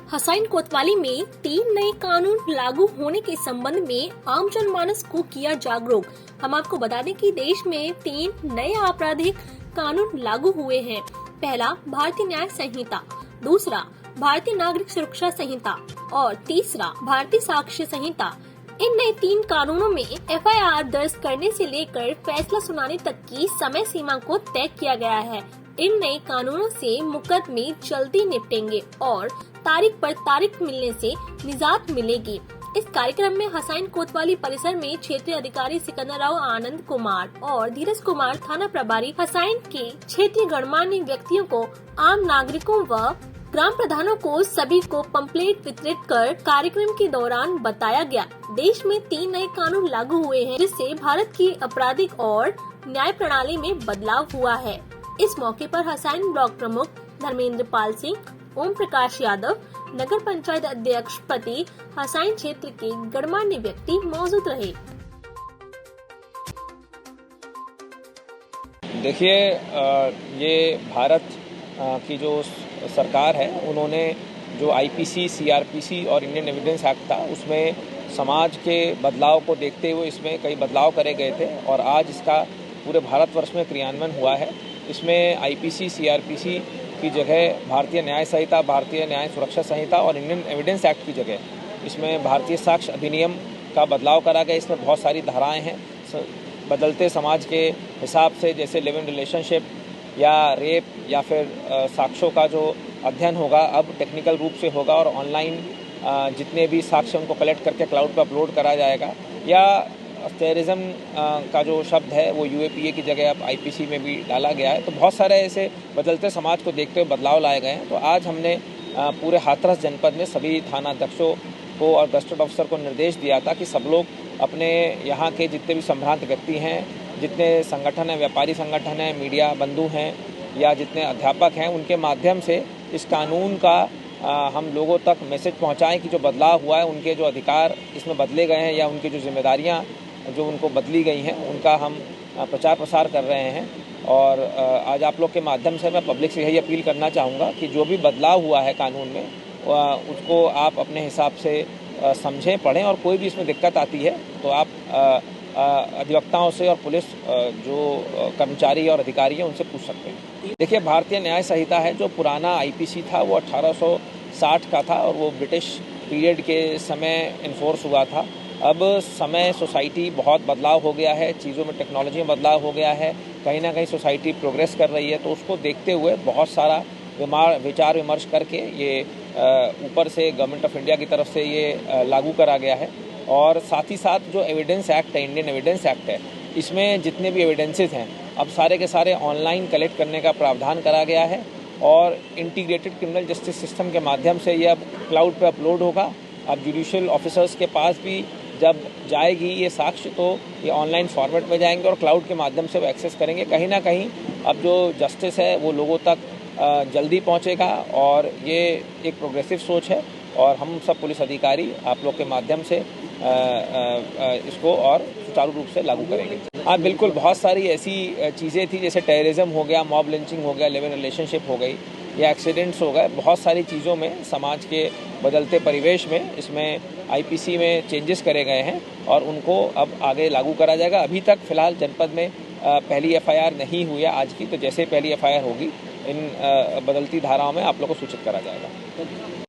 हसैन कोतवाली में 3 नए कानून लागू होने के संबंध में आम जनमानस को किया जागरूक। हम आपको बता दें कि देश में 3 नए आपराधिक कानून लागू हुए हैं। पहला भारतीय न्याय संहिता, दूसरा भारतीय नागरिक सुरक्षा संहिता और तीसरा भारतीय साक्ष्य संहिता। इन नए 3 कानूनों में FIR दर्ज करने से लेकर फैसला सुनाने तक की समय सीमा को तय किया गया है। इन नए कानूनों से मुकदमे जल्दी निपटेंगे और तारीख पर तारीख मिलने से निजात मिलेगी। इस कार्यक्रम में हसैन कोतवाली परिसर में क्षेत्रीय अधिकारी सिकंदर आनंद कुमार और धीरज कुमार थाना प्रभारी हसैन के क्षेत्रीय गणमान्य व्यक्तियों को, आम नागरिकों व ग्राम प्रधानों को सभी को पंपलेट वितरित कर कार्यक्रम के दौरान बताया गया। देश में 3 नए कानून लागू हुए हैं, जिससे भारत की आपराधिक और न्याय प्रणाली में बदलाव हुआ है। इस मौके पर हसैन ब्लॉक प्रमुख धर्मेंद्र पाल सिंह, ओम प्रकाश यादव, नगर पंचायत अध्यक्ष पति, हसैन क्षेत्र के गणमान्य व्यक्ति मौजूद रहे। देखिए, ये भारत की जो सरकार है, उन्होंने जो IPC, CRPC और इंडियन एविडेंस एक्ट था, उसमें समाज के बदलाव को देखते हुए इसमें कई बदलाव करे गए थे और आज इसका पूरे भारतवर्ष में क्रियान्वयन हुआ है। इसमें IPC, CRPC की जगह भारतीय न्याय संहिता, भारतीय न्याय सुरक्षा संहिता और इंडियन एविडेंस एक्ट की जगह इसमें भारतीय साक्ष्य अधिनियम का बदलाव करा गया। इसमें बहुत सारी धाराएं हैं। बदलते समाज के हिसाब से, जैसे लिव इन रिलेशनशिप या रेप या फिर साक्ष्यों का जो अध्ययन होगा अब टेक्निकल रूप से होगा और ऑनलाइन जितने भी साक्ष्य उनको कलेक्ट करके क्लाउड पर अपलोड करा जाएगा। या टेररिज्म का जो शब्द है वो UAPA की जगह अब IPC में भी डाला गया है। तो बहुत सारे ऐसे बदलते समाज को देखते हुए बदलाव लाए गए हैं। तो आज हमने पूरे हाथरस जनपद में सभी थाना अध्यक्षों को और गस्टेड ऑफिसर को निर्देश दिया था कि सब लोग अपने यहाँ के जितने भी संभ्रांत व्यक्ति हैं, जितने संगठन हैं, व्यापारी संगठन हैं, मीडिया बंधु हैं या जितने अध्यापक हैं, उनके माध्यम से इस कानून का हम लोगों तक मैसेज पहुंचाएं कि जो बदलाव हुआ है, उनके जो अधिकार इसमें बदले गए हैं या उनकी जो जिम्मेदारियां जो उनको बदली गई हैं, उनका हम प्रचार प्रसार कर रहे हैं। और आज आप लोग के माध्यम से मैं पब्लिक से यही अपील करना चाहूँगा कि जो भी बदलाव हुआ है कानून में, उसको आप अपने हिसाब से समझें, पढ़ें और कोई भी इसमें दिक्कत आती है तो आप अधिवक्ताओं से और पुलिस जो कर्मचारी और अधिकारी हैं उनसे पूछ सकते हैं। देखिए, भारतीय न्याय संहिता है, जो पुराना IPC था वो 1860 का था और वो ब्रिटिश पीरियड के समय इन्फोर्स हुआ था। अब समय, सोसाइटी बहुत बदलाव हो गया है, चीज़ों में टेक्नोलॉजी में बदलाव हो गया है, कहीं ना कहीं सोसाइटी प्रोग्रेस कर रही है। तो उसको देखते हुए बहुत सारा विचार विमर्श करके ये ऊपर से गवर्नमेंट ऑफ इंडिया की तरफ से ये लागू करा गया है। और साथ ही साथ जो एविडेंस एक्ट है, इंडियन एविडेंस एक्ट है, इसमें जितने भी एविडेंसेस हैं अब सारे के सारे ऑनलाइन कलेक्ट करने का प्रावधान करा गया है और इंटीग्रेटेड क्रिमिनल जस्टिस सिस्टम के माध्यम से ये अब क्लाउड पे अपलोड होगा। अब जुडिशियल ऑफिसर्स के पास भी जब जाएगी ये साक्ष्य तो ये ऑनलाइन फॉर्मेट में जाएंगे और क्लाउड के माध्यम से वो एक्सेस करेंगे। कहीं ना कहीं अब जो जस्टिस है वो लोगों तक जल्दी पहुंचेगा और ये एक प्रोग्रेसिव सोच है और हम सब पुलिस अधिकारी आप लोग के माध्यम से इसको और सुचारू रूप से लागू करेंगे। हाँ, बिल्कुल, बहुत सारी ऐसी चीज़ें थी जैसे टेररिज्म हो गया, मॉब लिंचिंग हो गया, लिव इन रिलेशनशिप हो गई या एक्सीडेंट्स हो गए। बहुत सारी चीज़ों में समाज के बदलते परिवेश में इसमें IPC में चेंजेस करे गए हैं और उनको अब आगे लागू करा जाएगा। अभी तक फिलहाल जनपद में पहली FIR नहीं हुई है आज की, तो जैसे पहली FIR होगी इन बदलती धाराओं में आप लोगों को सूचित करा जाएगा।